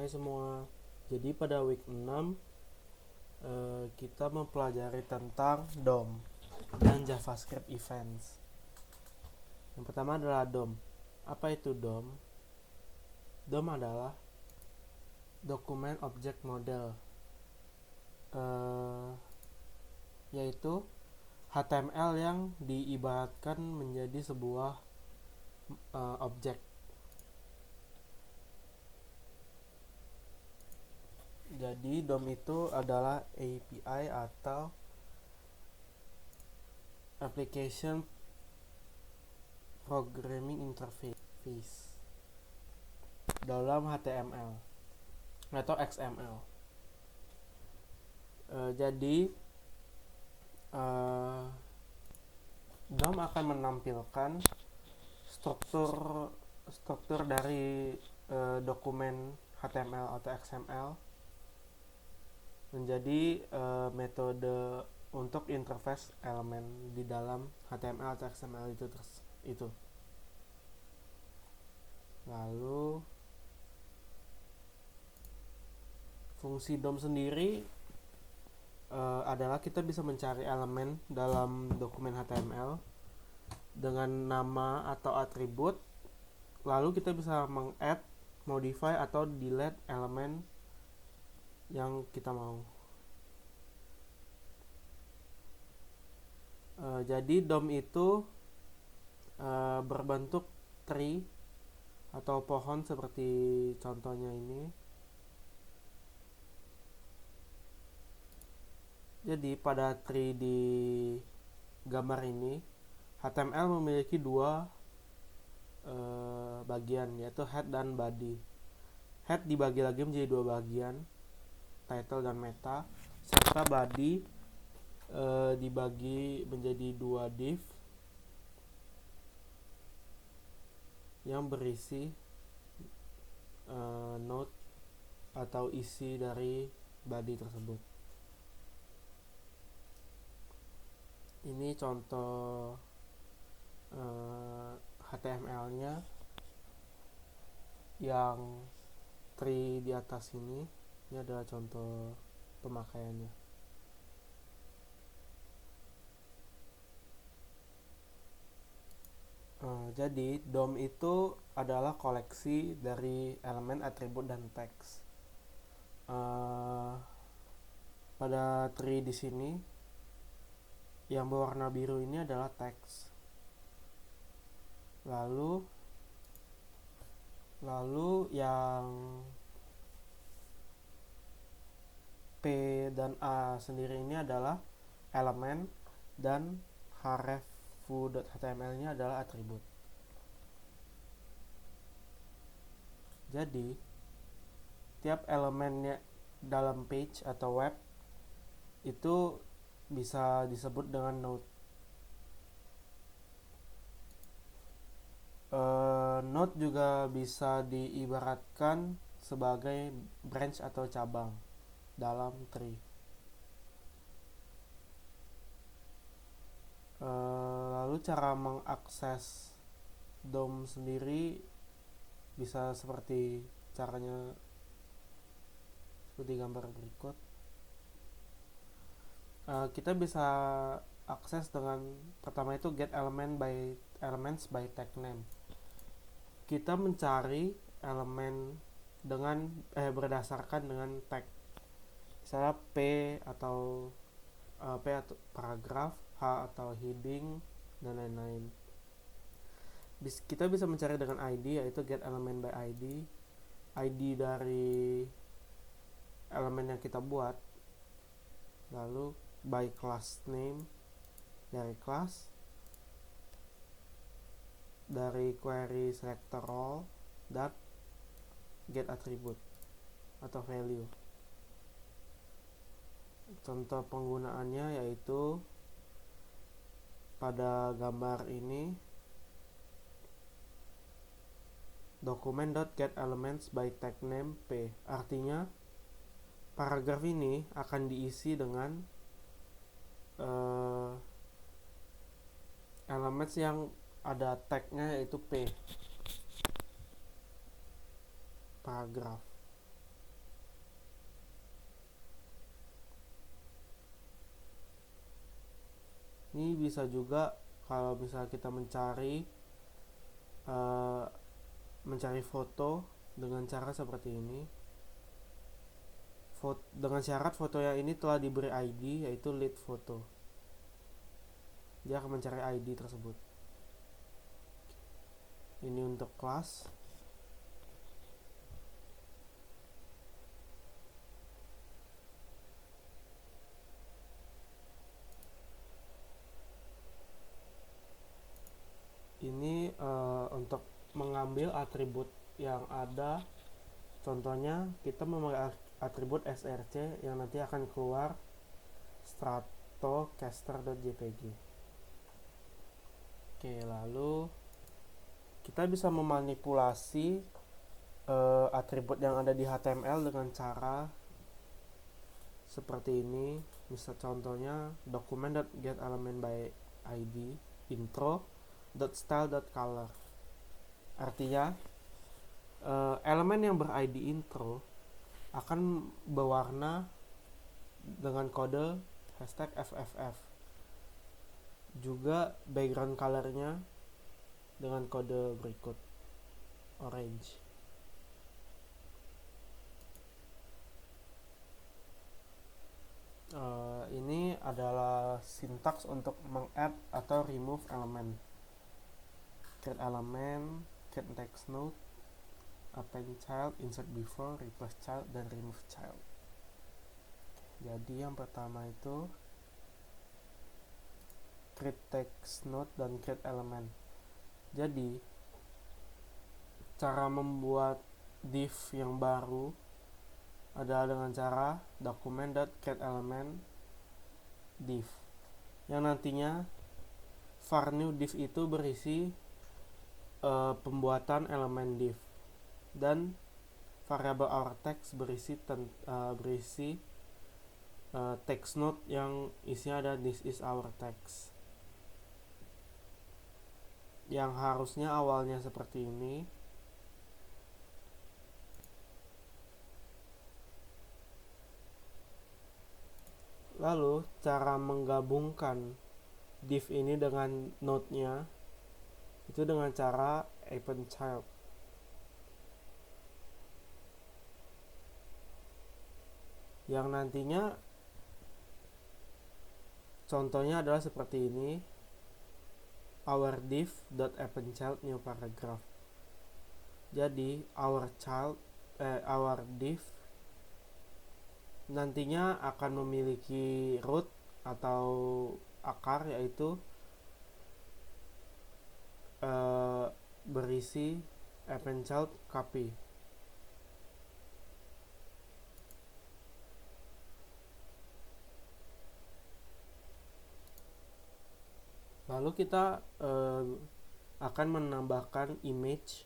Hai semua. Jadi pada week 6 kita mempelajari tentang DOM dan JavaScript Events. Yang pertama adalah DOM. Apa itu DOM? DOM adalah Document Object Model, yaitu HTML yang diibaratkan menjadi sebuah objek. Jadi DOM itu adalah API atau Application Programming Interface dalam HTML atau XML. Jadi DOM akan menampilkan struktur dari dokumen HTML atau XML menjadi metode untuk interface elemen di dalam HTML atau XML itu. Lalu fungsi DOM sendiri adalah kita bisa mencari elemen dalam dokumen HTML dengan nama atau atribut, lalu kita bisa meng-add, modify, atau delete elemen yang kita mau. Jadi DOM itu berbentuk tree atau pohon seperti contohnya ini. Jadi pada tree di gambar ini, HTML memiliki dua bagian, yaitu head dan body. Head dibagi lagi menjadi dua bagian, title dan meta, serta body dibagi menjadi dua div yang berisi node atau isi dari body tersebut. Ini contoh HTML-nya yang tree di atas ini. Ini adalah contoh pemakaiannya. Jadi DOM itu adalah koleksi dari elemen, atribut, dan teks. Pada tree di sini yang berwarna biru ini adalah teks. Lalu yang P dan A sendiri ini adalah elemen, dan href.html-nya adalah atribut. Jadi tiap elemennya dalam page atau web itu bisa disebut dengan node. Node juga bisa diibaratkan sebagai branch atau cabang dalam tree. Lalu cara mengakses DOM sendiri bisa seperti gambar berikut. Kita bisa akses dengan pertama itu get elements by tag name. Kita mencari elemen dengan berdasarkan dengan tag, misalnya P atau paragraf, H atau heading, dan lain-lain. Kita bisa mencari dengan ID, yaitu get element by ID dari elemen yang kita buat, lalu by class name dari class, dari query selector all, dan get attribute atau value. Contoh penggunaannya yaitu pada gambar ini, document.getElements by tag name P. Artinya paragraf ini akan diisi dengan elements yang ada tagnya yaitu P, paragraf. ini bisa juga kalau misalnya kita mencari foto dengan cara seperti ini. Dengan syarat foto yang ini telah diberi ID, yaitu lead photo. Dia akan mencari ID tersebut. Ini untuk kelas. Ini untuk mengambil atribut yang ada. Contohnya kita memakai atribut src yang nanti akan keluar stratocaster.jpg. Oke, lalu kita bisa memanipulasi atribut yang ada di HTML dengan cara seperti ini. Misal contohnya document.getElementById intro.style.color. Artinya elemen yang ber-ID intro akan berwarna dengan kode #FFF. Juga background colornya dengan kode berikut, orange. Ini adalah sintaks untuk meng-add atau remove elemen. Create element, create text node, append child, insert before, replace child, dan remove child. Jadi yang pertama itu create text node dan create element. Jadi cara membuat div yang baru adalah dengan cara document.createElement div, yang nantinya var new div itu berisi pembuatan elemen div, dan variabel our text berisi text node yang isinya ada this is our text, yang harusnya awalnya seperti ini. Lalu cara menggabungkan div ini dengan node-nya itu dengan cara append child. Yang nantinya contohnya adalah seperti ini. Our div.append child new paragraph. Jadi our div nantinya akan memiliki root atau akar, yaitu berisi append child copy. Lalu kita akan menambahkan image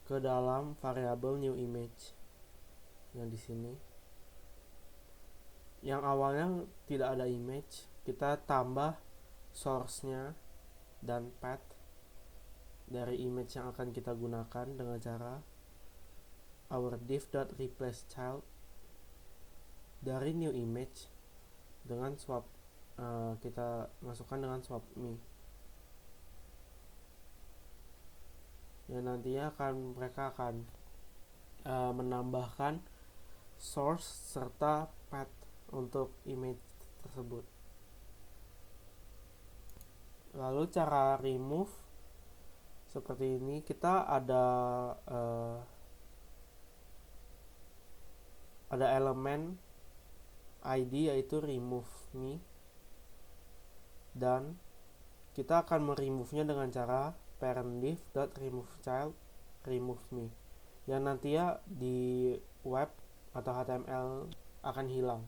ke dalam variabel new image yang di sini. Yang awalnya tidak ada image, kita tambah source-nya dan path dari image yang akan kita gunakan dengan cara our div.replace child dari new image dengan swap. Kita masukkan dengan swap me, ya nantinya mereka akan menambahkan source serta path untuk image tersebut. Lalu cara remove seperti ini, kita ada elemen ID yaitu remove me, dan kita akan meremove-nya dengan cara parent div.removeChild remove me, yang nantinya di web atau HTML akan hilang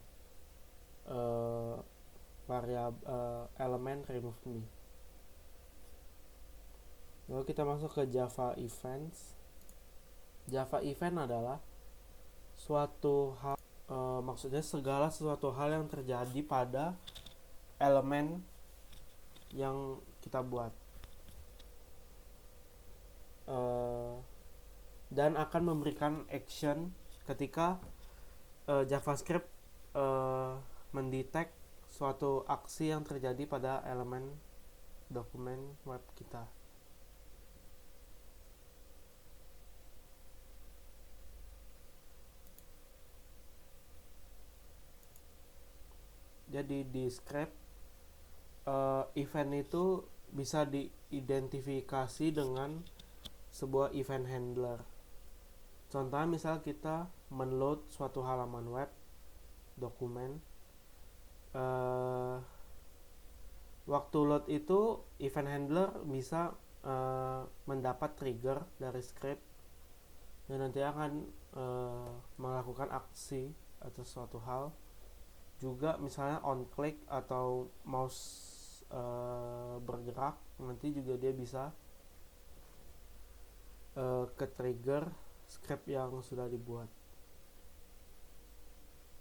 elemen remove me. Lalu kita masuk ke Java Events. Java Event adalah suatu hal, maksudnya segala sesuatu hal yang terjadi pada elemen yang kita buat, dan akan memberikan action ketika JavaScript mendetek suatu aksi yang terjadi pada elemen dokumen web kita. Jadi di script event itu bisa diidentifikasi dengan sebuah event handler. Contohnya misal kita menload suatu halaman web dokumen, waktu load itu event handler bisa mendapat trigger dari script dan nanti akan melakukan aksi atau suatu hal. Juga misalnya on click atau mouse bergerak, nanti juga dia bisa ke trigger script yang sudah dibuat.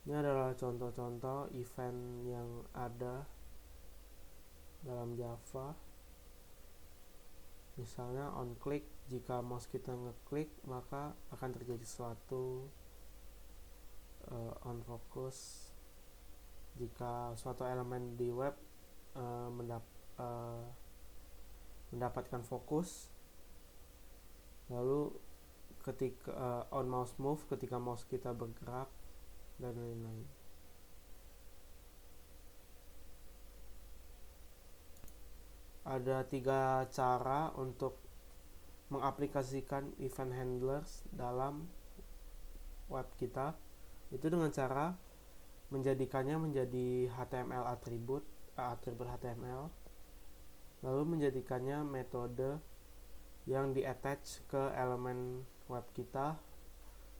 Ini adalah contoh-contoh event yang ada dalam Java. Misalnya on click, jika mouse kita ngeklik maka akan terjadi sesuatu. On focus, jika suatu elemen di web mendapatkan fokus. Lalu ketika on mouse move, ketika mouse kita bergerak, dan lain-lain. Ada 3 cara untuk mengaplikasikan event handlers dalam web kita. Itu dengan cara menjadikannya menjadi HTML atribut HTML, lalu menjadikannya metode yang di-attach ke elemen web kita,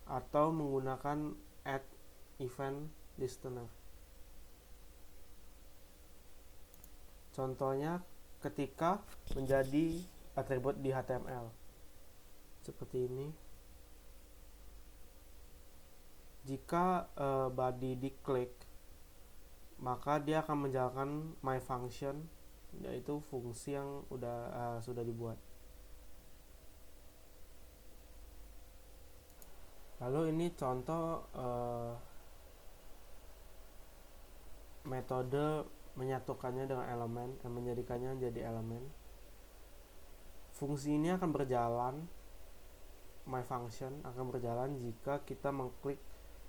atau menggunakan add event listener. Contohnya ketika menjadi atribut di HTML seperti ini. Jika body diklik, maka dia akan menjalankan my function, yaitu fungsi yang sudah dibuat. Lalu ini contoh metode menyatukannya dengan elemen dan menjadikannya menjadi elemen. Fungsi ini akan berjalan, my function akan berjalan jika kita mengklik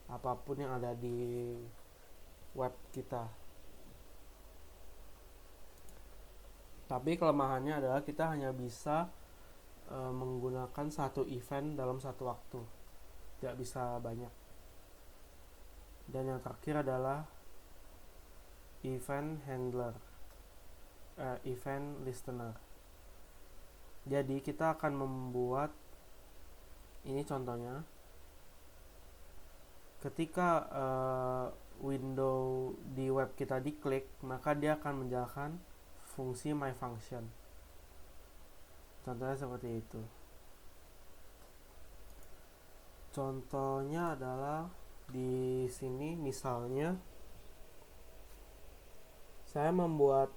apapun yang ada di web kita. Tapi kelemahannya adalah kita hanya bisa menggunakan satu event dalam satu waktu, tidak bisa banyak. Dan yang terakhir adalah event handler, event listener. Jadi kita akan membuat, ini contohnya, ketika window di web kita diklik, maka dia akan menjalankan fungsi my function. Contohnya seperti itu. Contohnya adalah di sini, misalnya saya membuat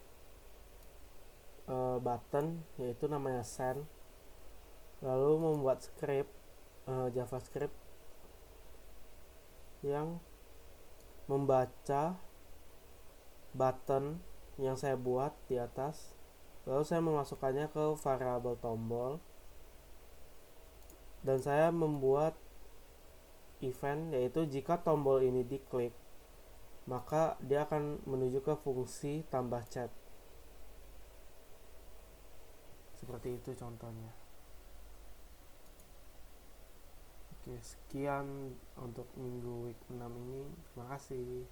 button, yaitu namanya send, lalu membuat script JavaScript yang membaca button yang saya buat di atas, lalu saya memasukkannya ke variabel tombol, dan saya membuat event, yaitu jika tombol ini diklik maka dia akan menuju ke fungsi tambah chat. Seperti itu contohnya. Oke, sekian untuk minggu week 6 ini. Terima kasih.